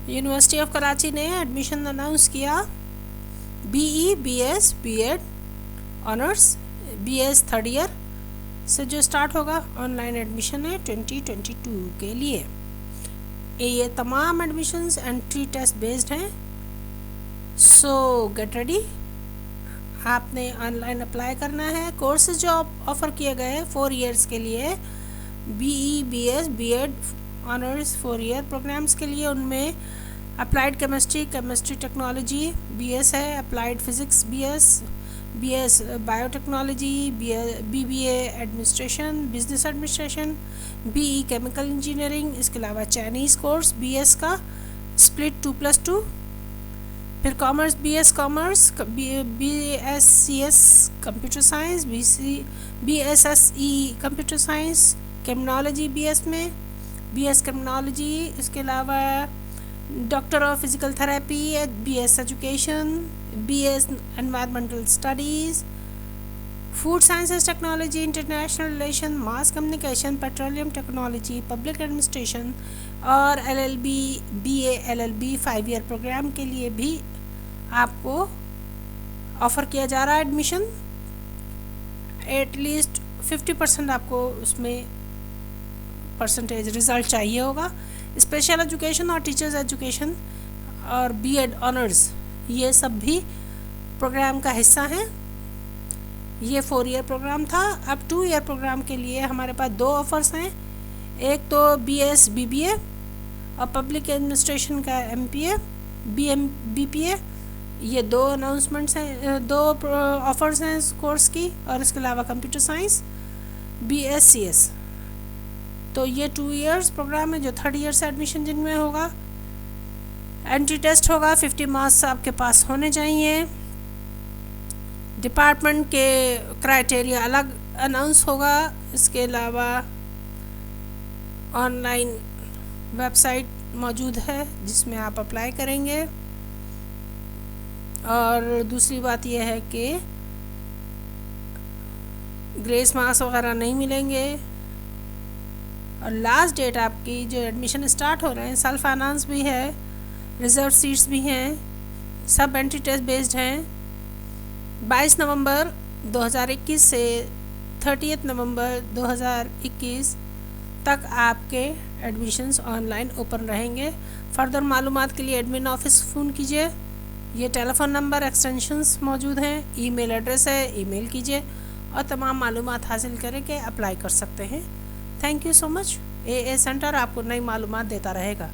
University of Karachi ने admission announce किया BE BS B.Ed honours BS third year से जो स्टार्ट होगा। ऑनलाइन एडमिशन है 2022 के लिए। ये तमाम एडमिशन्स एंट्री टेस्ट बेस्ड हैं। सो गेट रेडी, आपने ऑनलाइन अप्लाई करना है। कोर्सेज जो ऑफ़र किए गए हैं 4 ईयर्स के लिए, BE BS B.Ed honours 4 year programmes के लिए, उनमें अप्लाइड केमिस्ट्री टेक्नोलॉजी BS है, applied physics BS biotechnology, BBA administration business administration, BE chemical engineering, इसके अलावा चाइनीज़ कोर्स BS का स्प्लिट 2+2, फिर commerce BS commerce, BSCS computer science, BSSE computer science, criminology BS में BS criminology, इसके अलावा doctor of physical therapy BS education, BS environmental studies, food sciences technology, international relation, mass communication, petroleum technology, public administration और LLB BA LLB 5 year programme के लिए भी आपको offer किया जा रहा है एडमिशन। एटलीस्ट 50% आपको उसमें परसेंटेज रिज़ल्ट चाहिए होगा। स्पेशल एजुकेशन और टीचर्स एजुकेशन और B.Ed ऑनर्स, ये सब भी प्रोग्राम का हिस्सा हैं। ये 4 ईयर प्रोग्राम था। अब 2 ईयर प्रोग्राम के लिए हमारे पास 2 ऑफ़र्स हैं। एक तो BS BBA और पब्लिक एडमिनिस्ट्रेशन का MPA BPA, ये 2 अनाउंसमेंट्स हैं, 2 ऑफ़र्स हैं इस कोर्स की। और इसके अलावा कंप्यूटर साइंस BSCS। तो ये 2 ईयर्स प्रोग्राम है जो 3rd ईयर से एडमिशन जिनमें होगा। एंट्री टेस्ट होगा, 50 मार्क्स आपके पास होने चाहिए। डिपार्टमेंट के क्राइटेरिया अलग अनाउंस होगा। इसके अलावा ऑनलाइन वेबसाइट मौजूद है जिसमें आप अप्लाई करेंगे। और दूसरी बात यह है कि ग्रेस मार्क्स वगैरह नहीं मिलेंगे। और लास्ट डेट आपकी जो एडमिशन स्टार्ट हो रहे हैं, सेल्फ फाइनेंस भी है, रिजर्व सीट्स भी हैं, सब एंट्री टेस्ट बेस्ड हैं। 22 नवंबर 2021 से 30 नवंबर 2021 तक आपके एडमिशन्स ऑनलाइन ओपन रहेंगे। फर्दर मालूमात के लिए एडमिन ऑफिस फ़ोन कीजिए। ये टेलीफोन नंबर एक्सटेंशंस मौजूद हैं, ईमेल एड्रेस है, ईमेल कीजिए और तमाम मालूमात हासिल करके अप्लाई कर सकते हैं। Thank you so much. AA centre आपको नई मालूमात देता रहेगा।